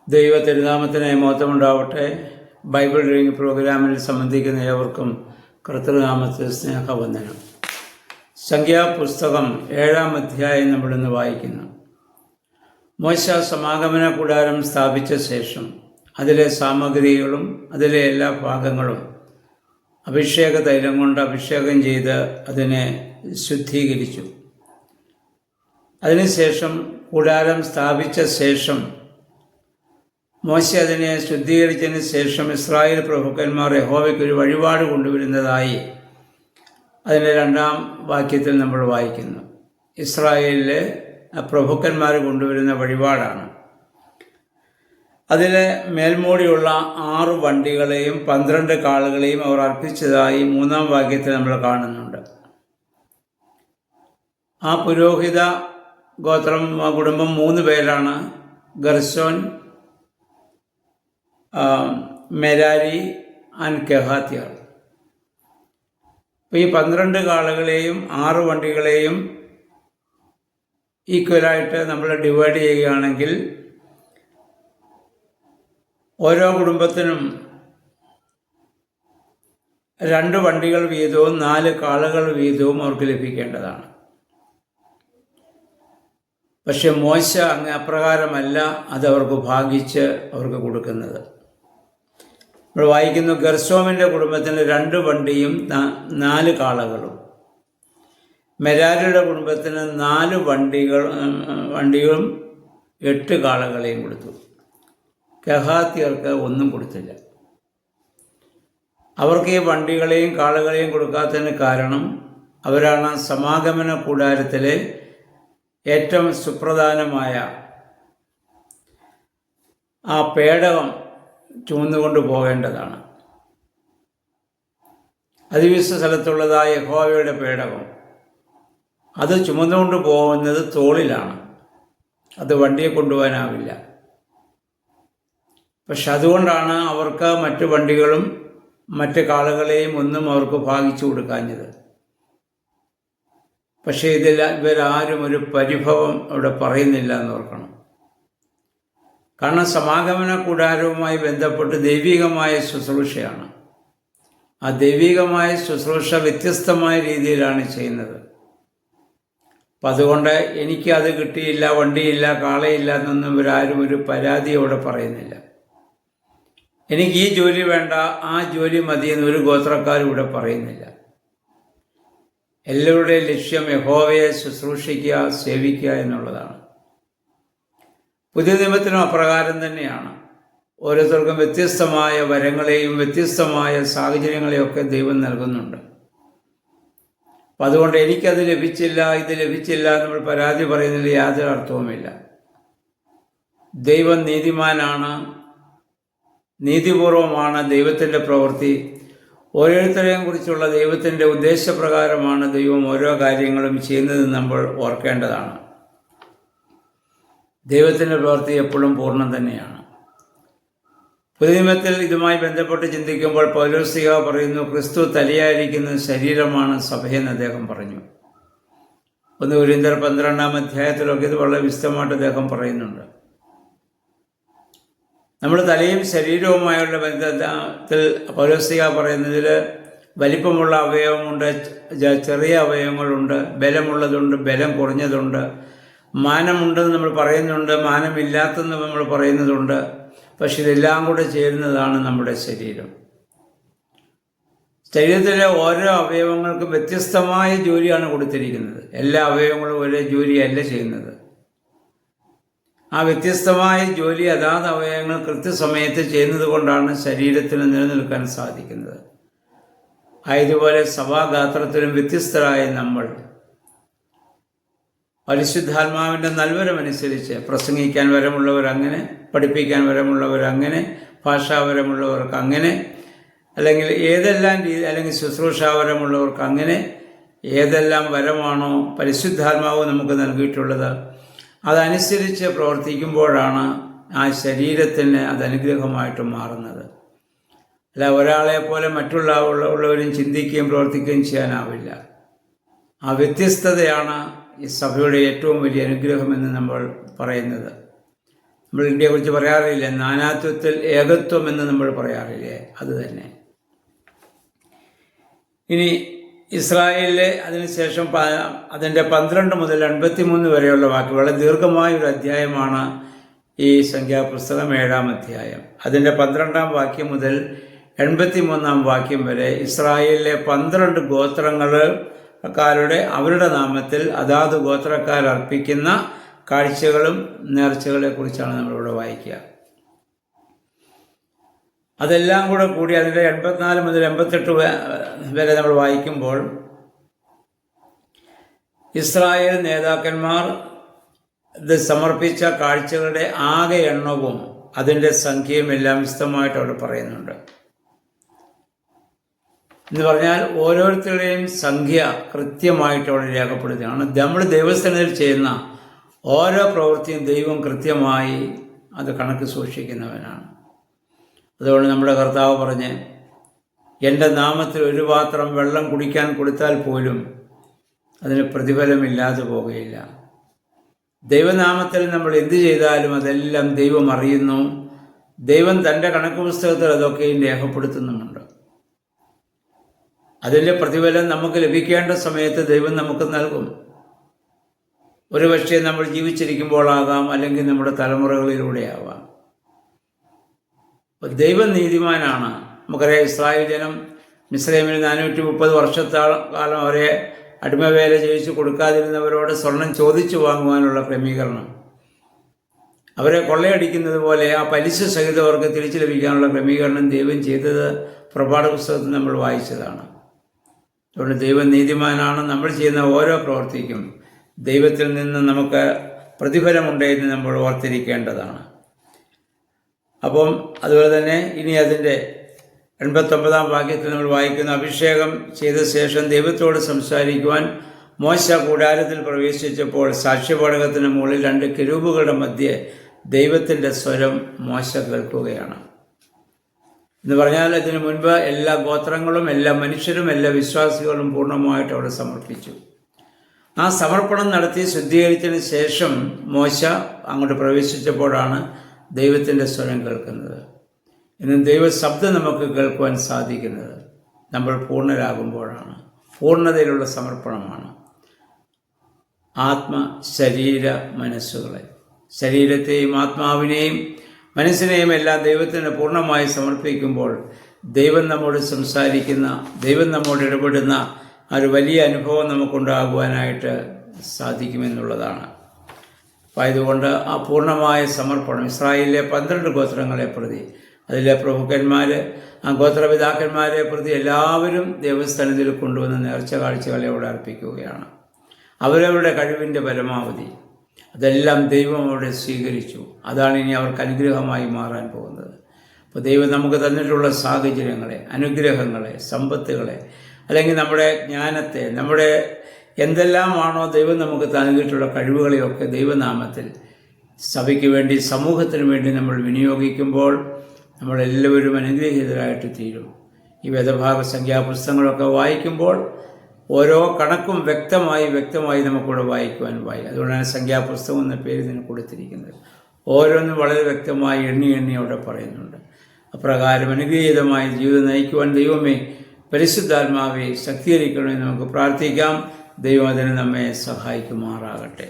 ദൈവ തിരുനാമത്തിന് മഹത്വമുണ്ടാവട്ടെ. Bible reading പ്രോഗ്രാമിൽ സംബന്ധിക്കുന്ന ഏവർക്കും കർത്തൃനാമത്തിൽ സ്നേഹവന്ദനം. സംഖ്യാപുസ്തകം 7-ാം അധ്യായം നമ്മളിന്ന് വായിക്കുന്നു. മോശ സമാഗമന കൂടാരം സ്ഥാപിച്ച ശേഷം അതിലെ സാമഗ്രികളും അതിലെ എല്ലാ ഭാഗങ്ങളും അഭിഷേക തൈലം കൊണ്ട് അഭിഷേകം ചെയ്ത് അതിനെ ശുദ്ധീകരിച്ചു. അതിനുശേഷം കൂടാരം സ്ഥാപിച്ച ശേഷം മോശ അതിനെ ശുദ്ധീകരിച്ചതിന് ശേഷം ഇസ്രായേൽ പ്രഭുക്കന്മാർ യഹോവയ്ക്ക് ഒരു വഴിപാട് കൊണ്ടുവരുന്നതായി അതിൻ്റെ 2-ാം വാക്യത്തിൽ നമ്മൾ വായിക്കുന്നു. ഇസ്രായേലിലെ പ്രഭുക്കന്മാർ കൊണ്ടുവരുന്ന വഴിപാടാണ്. അതിലെ മേൽമൂടിയുള്ള 6 വണ്ടികളെയും 12 കാളുകളെയും അവർ അർപ്പിച്ചതായി 3-ാം വാക്യത്തിൽ നമ്മൾ കാണുന്നുണ്ട്. ആ പുരോഹിത ഗോത്രം കുടുംബം 3 പേരാണ്: ഗർശോൻ, മെരാരി ആൻഡ് കെഹാത്യർ. ഈ 12 കാളുകളെയും 6 വണ്ടികളെയും ഈക്വലായിട്ട് നമ്മൾ ഡിവൈഡ് ചെയ്യുകയാണെങ്കിൽ ഓരോ കുടുംബത്തിനും 2 വണ്ടികൾ വീതവും 4 കാളുകൾ വീതവും അവർക്ക് ലഭിക്കേണ്ടതാണ്. പക്ഷെ മോശ അപ്രകാരമല്ല അത് അവർക്ക് ഭാഗിച്ച് അവർക്ക് കൊടുക്കുന്നത്. നമ്മൾ വായിക്കുന്നു, ഗർശോമിൻ്റെ കുടുംബത്തിന് 2 വണ്ടിയും 4 കാളകളും, മെരാരിയുടെ കുടുംബത്തിന് 4 വണ്ടികളും 8 കാളകളെയും കൊടുത്തു. കെഹാത്യർക്ക് ഒന്നും കൊടുത്തില്ല. അവർക്ക് ഈ വണ്ടികളെയും കാളകളെയും കൊടുക്കാത്തതിന് കാരണം അവരാണ് സമാഗമന കൂടാരത്തിലെ ഏറ്റവും സുപ്രധാനമായ ആ പേടകം ചുമന്നുകൊണ്ട് പോകേണ്ടതാണ്. അതിവിശുദ്ധ സ്ഥലത്തുള്ളതായ യഹോവയുടെ പേടകം അത് ചുമന്നുകൊണ്ട് പോകുന്നത് തോളിലാണ്. അത് വണ്ടിയെ കൊണ്ടുപോകാനാവില്ല. പക്ഷെ അതുകൊണ്ടാണ് അവർക്ക് മറ്റു വണ്ടികളും മറ്റ് കാളുകളെയും ഒന്നും അവർക്ക് ഭാഗിച്ചു കൊടുക്കാഞ്ഞത്. പക്ഷേ ഇവരാരും ഒരു പരിഭവം അവിടെ പറയുന്നില്ല എന്ന് ഓർക്കണം. കാരണം സമാഗമന കൂടാരവുമായി ബന്ധപ്പെട്ട് ദൈവികമായ ശുശ്രൂഷയാണ്. ആ ദൈവികമായ ശുശ്രൂഷ വ്യത്യസ്തമായ രീതിയിലാണ് ചെയ്യുന്നത്. അപ്പം അതുകൊണ്ട് എനിക്കത് കിട്ടിയില്ല, വണ്ടിയില്ല, കാളയില്ല എന്നൊന്നും ഇവരാരും ഒരു പരാതി അവിടെ പറയുന്നില്ല. എനിക്ക് ഈ ജോലി വേണ്ട, ആ ജോലി മതിയെന്ന് ഒരു ഗോത്രക്കാരും ഇവിടെ പറയുന്നില്ല. എല്ലാവരുടെയും ലക്ഷ്യം യഹോവയെ ശുശ്രൂഷിക്കുക, സേവിക്കുക എന്നുള്ളതാണ്. പുതിയ നിയമത്തിനും അപ്രകാരം തന്നെയാണ്. ഓരോരുത്തർക്കും വ്യത്യസ്തമായ വരങ്ങളെയും വ്യത്യസ്തമായ സാഹചര്യങ്ങളെയൊക്കെ ദൈവം നൽകുന്നുണ്ട്. അപ്പം അതുകൊണ്ട് എനിക്കത് ലഭിച്ചില്ല, ഇത് ലഭിച്ചില്ല നമ്മൾ പരാതി പറയുന്നതിൽ യാതൊരു അർത്ഥവുമില്ല. ദൈവം നീതിമാനാണ്, നീതിപൂർവമാണ് ദൈവത്തിൻ്റെ പ്രവൃത്തി. ഓരോരുത്തരെയും കുറിച്ചുള്ള ദൈവത്തിൻ്റെ ഉദ്ദേശപ്രകാരമാണ് ദൈവം ഓരോ കാര്യങ്ങളും ചെയ്യുന്നത് നമ്മൾ ഓർക്കേണ്ടതാണ്. ദൈവത്തിൻ്റെ പ്രവൃത്തി എപ്പോഴും പൂർണ്ണം തന്നെയാണ്. പുതിയ നിയമത്തിൽ ഇതുമായി ബന്ധപ്പെട്ട് ചിന്തിക്കുമ്പോൾ പൗലോസ്ലീഹ പറയുന്നു, ക്രിസ്തു തലയായിരിക്കുന്ന ശരീരമാണ് സഭയെന്ന് അദ്ദേഹം പറഞ്ഞു. 1 കൊരിന്ത്യർ 12-ാം അധ്യായത്തിലൊക്കെ ഇത് വളരെ വിശദമായിട്ട് അദ്ദേഹം പറയുന്നുണ്ട്. നമ്മൾ തലയും ശരീരവുമായുള്ള ബന്ധത്തിൽ പൗലോസ്ലീഹ പറയുന്നതിൽ വലിപ്പമുള്ള അവയവമുണ്ട്, ചെറിയ അവയവങ്ങളുണ്ട്, ബലമുള്ളതുണ്ട്, ബലം കുറഞ്ഞതുണ്ട്, മാനമുണ്ടെന്ന് നമ്മൾ പറയുന്നുണ്ട്, മാനമില്ലാത്തെന്ന് നമ്മൾ പറയുന്നതുണ്ട്. പക്ഷെ ഇതെല്ലാം കൂടെ ചേരുന്നതാണ് നമ്മുടെ ശരീരം. ശരീരത്തിലെ ഓരോ അവയവങ്ങൾക്കും വ്യത്യസ്തമായ ജോലിയാണ് കൊടുത്തിരിക്കുന്നത്. എല്ലാ അവയവങ്ങളും ഒരേ ജോലിയല്ല ചെയ്യുന്നത്. ആ വ്യത്യസ്തമായ ജോലി അതാത് അവയവങ്ങൾ കൃത്യസമയത്ത് ചെയ്യുന്നത് കൊണ്ടാണ് ശരീരത്തിന് നിലനിൽക്കാൻ സാധിക്കുന്നത്. ആയതുപോലെ സഭാഗാത്രത്തിലും വ്യത്യസ്തരായ നമ്മൾ പരിശുദ്ധാത്മാവിൻ്റെ നൽവരമനുസരിച്ച് പ്രസംഗിക്കാൻ വരമുള്ളവരങ്ങനെ, പഠിപ്പിക്കാൻ വരമുള്ളവരങ്ങനെ, ഭാഷാവരമുള്ളവർക്ക് അങ്ങനെ, അല്ലെങ്കിൽ ഏതെല്ലാം രീതി, അല്ലെങ്കിൽ ശുശ്രൂഷാവരമുള്ളവർക്ക് അങ്ങനെ, ഏതെല്ലാം വരമാണോ പരിശുദ്ധാത്മാവ് നമുക്ക് നൽകിയിട്ടുള്ളത് അതനുസരിച്ച് പ്രവർത്തിക്കുമ്പോഴാണ് ആ ശരീരത്തിന് അത് അനുഗ്രഹമായിട്ട് മാറുന്നത്. അല്ല ഒരാളെ പോലെ മറ്റുള്ളവരും ചിന്തിക്കുകയും പ്രവർത്തിക്കുകയും ചെയ്യാനാവില്ല. ആ വ്യത്യസ്തതയാണ് ഈ സഭയുടെ ഏറ്റവും വലിയ അനുഗ്രഹമെന്ന് നമ്മൾ പറയുന്നത്. നമ്മൾ ഇന്ത്യയെക്കുറിച്ച് പറയാറില്ലേ, നാനാത്വത്തിൽ ഏകത്വം എന്ന് നമ്മൾ പറയാറില്ലേ, അത് തന്നെ. ഇനി ഇസ്രായേലിലെ അതിനുശേഷം അതിൻ്റെ 12 മുതൽ 53 വരെയുള്ള വാക്യം, വളരെ ദീർഘമായ ഒരു അധ്യായമാണ് ഈ സംഖ്യാപുസ്തകം 7-ാം അധ്യായം. അതിൻ്റെ 12-ാം വാക്യം മുതൽ 83-ാം വാക്യം വരെ ഇസ്രായേലിലെ 12 ഗോത്രക്കാരുടെ അവരുടെ നാമത്തിൽ അതാത് ഗോത്രക്കാർ അർപ്പിക്കുന്ന കാഴ്ചകളും നേർച്ചകളെ കുറിച്ചാണ് നമ്മളിവിടെ വായിക്കുക. അതെല്ലാം കൂടി അതിൻ്റെ 84 മുതൽ 88 വരെ നമ്മൾ വായിക്കുമ്പോൾ ഇസ്രായേൽ നേതാക്കന്മാർ ഇത് സമർപ്പിച്ച കാഴ്ചകളുടെ ആകെ എണ്ണവും അതിൻ്റെ സംഖ്യയും എല്ലാം വിശദമായിട്ട് അവിടെ പറയുന്നുണ്ട്. എന്ന് പറഞ്ഞാൽ ഓരോരുത്തരുടെയും സംഖ്യ കൃത്യമായിട്ട് അവിടെ രേഖപ്പെടുത്തുകയാണ്. നമ്മൾ ദൈവസ്ഥാനത്തിൽ ചെയ്യുന്ന ഓരോ പ്രവൃത്തിയും ദൈവം കൃത്യമായി അത് കണക്ക് സൂക്ഷിക്കുന്നവനാണ്. അതുകൊണ്ട് നമ്മുടെ കർത്താവ് പറഞ്ഞ്, എൻ്റെ നാമത്തിൽ ഒരു പാത്രം വെള്ളം കുടിക്കാൻ കൊടുത്താൽ പോലും അതിന് പ്രതിഫലമില്ലാതെ പോകുകയില്ല. ദൈവനാമത്തിൽ നമ്മൾ എന്ത് ചെയ്താലും അതെല്ലാം ദൈവം അറിയുന്നു. ദൈവം തൻ്റെ കണക്ക് പുസ്തകത്തിൽ അതൊക്കെയും രേഖപ്പെടുത്തുന്നുമുണ്ട്. അതിൻ്റെ പ്രതിഫലം നമുക്ക് ലഭിക്കേണ്ട സമയത്ത് ദൈവം നമുക്ക് നൽകും. ഒരുപക്ഷെ നമ്മൾ ജീവിച്ചിരിക്കുമ്പോഴാകാം, അല്ലെങ്കിൽ നമ്മുടെ തലമുറകളിലൂടെയാവാം. ദൈവം നീതിമാനാണ്. നമുക്കറിയാം, ഇസ്രായേൽ ജനം മിസ്രൈമിൽ 430 വർഷക്കാലം അവരെ അടിമവേല ചെയ്യിച്ചു കൊടുക്കാതിരുന്നവരോട് സ്വർണം ചോദിച്ചു വാങ്ങുവാനുള്ള ക്രമീകരണം, അവരെ കൊള്ളയടിക്കുന്നത് പോലെ ആ പലിശ സഹിതവർക്ക് തിരിച്ചു ലഭിക്കാനുള്ള ക്രമീകരണം ദൈവം ചെയ്തത് പ്രഭാത പുസ്തകത്തിൽ നമ്മൾ വായിച്ചതാണ്. അതുകൊണ്ട് ദൈവം നീതിമാനാണ്. നമ്മൾ ചെയ്യുന്ന ഓരോ പ്രവൃത്തിക്കും ദൈവത്തിൽ നിന്ന് നമുക്ക് പ്രതിഫലമുണ്ടെന്ന് നമ്മൾ ഓർത്തിരിക്കേണ്ടതാണ്. അപ്പം അതുപോലെ തന്നെ ഇനി അതിൻ്റെ 89-ാം വാക്യത്തിൽ നമ്മൾ വായിക്കുന്ന, അഭിഷേകം ചെയ്ത ശേഷം ദൈവത്തോട് സംസാരിക്കുവാൻ മോശ കൂടാരത്തിൽ പ്രവേശിച്ചപ്പോൾ സാക്ഷ്യപേടകത്തിന് മുകളിൽ 2 കെരൂബുകളുടെ മധ്യേ ദൈവത്തിൻ്റെ സ്വരം മോശ കേൾക്കുകയാണ്. എന്ന് പറഞ്ഞാൽ അതിനു മുൻപ് എല്ലാ ഗോത്രങ്ങളും എല്ലാ മനുഷ്യരും എല്ലാ വിശ്വാസികളും പൂർണ്ണമായിട്ട് അവിടെ സമർപ്പിച്ചു. ആ സമർപ്പണം നടത്തി ശുദ്ധീകരിച്ചതിന് ശേഷം മോശ അങ്ങോട്ട് പ്രവേശിച്ചപ്പോഴാണ് ദൈവത്തിൻ്റെ സ്വരം കേൾക്കുന്നത്. ഇന്ന് ദൈവശബ്ദം നമുക്ക് കേൾക്കുവാൻ സാധിക്കുന്നത് നമ്മൾ പൂർണ്ണരാകുമ്പോഴാണ്. പൂർണ്ണതയിലുള്ള സമർപ്പണമാണ്. ആത്മ ശരീര മനസ്സുകളെ, ശരീരത്തെയും ആത്മാവിനെയും മനസ്സിനെയും എല്ലാം ദൈവത്തിന് പൂർണ്ണമായി സമർപ്പിക്കുമ്പോൾ ദൈവം നമ്മോട് സംസാരിക്കുന്ന, ദൈവം നമ്മോട് ഇടപെടുന്ന ഒരു വലിയ അനുഭവം നമുക്കുണ്ടാകുവാനായിട്ട് സാധിക്കുമെന്നുള്ളതാണ്. അപ്പോൾ ഇതുകൊണ്ട് ആ പൂർണ്ണമായ സമർപ്പണം ഇസ്രായേലിലെ 12 ഗോത്രങ്ങളെ പ്രതി, അതിലെ പ്രമുഖന്മാർ, ആ ഗോത്രപിതാക്കന്മാരെ പ്രതി എല്ലാവരും ദേവസ്ഥാനത്തിൽ കൊണ്ടുവന്ന് നേർച്ച കാഴ്ചകളെ അവിടെ അർപ്പിക്കുകയാണ്. അവരവരുടെ കഴിവിൻ്റെ പരമാവധി അതെല്ലാം ദൈവം അവിടെ സ്വീകരിച്ചു. അതാണ് ഇനി അവർക്ക് അനുഗ്രഹമായി മാറാൻ പോകുന്നത്. അപ്പോൾ ദൈവം നമുക്ക് തന്നിട്ടുള്ള സാഹചര്യങ്ങളെ, അനുഗ്രഹങ്ങളെ, സമ്പത്തുകളെ, അല്ലെങ്കിൽ നമ്മുടെ ജ്ഞാനത്തെ, നമ്മുടെ എന്തെല്ലാമാണോ ദൈവം നമുക്ക് നൽകിയിട്ടുള്ള കഴിവുകളെയൊക്കെ ദൈവനാമത്തിൽ സഭയ്ക്ക് വേണ്ടി, സമൂഹത്തിന് വേണ്ടി നമ്മൾ വിനിയോഗിക്കുമ്പോൾ നമ്മളെല്ലാവരും അനുഗ്രഹീതരായിട്ട് തീരും. ഈ വേദഭാഗ സംഖ്യാപുസ്തകങ്ങളൊക്കെ വായിക്കുമ്പോൾ ഓരോ കണക്കും വ്യക്തമായി നമുക്കിവിടെ വായിക്കുവാൻ അതുകൊണ്ടാണ് സംഖ്യാപുസ്തകം എന്ന പേര് ഇതിന് കൊടുത്തിരിക്കുന്നത്. ഓരോന്നും വളരെ വ്യക്തമായി എണ്ണി അവിടെ പറയുന്നുണ്ട്. അപ്രകാരം അനുഗ്രഹീതമായ ജീവിതം നയിക്കുവാൻ ദൈവമേ, പരിശുദ്ധാത്മാവെ ശക്തീകരിക്കണമെന്ന് നമുക്ക് പ്രാർത്ഥിക്കാം. ദൈവം അതിന് നമ്മെ സഹായിക്കുമാറാകട്ടെ.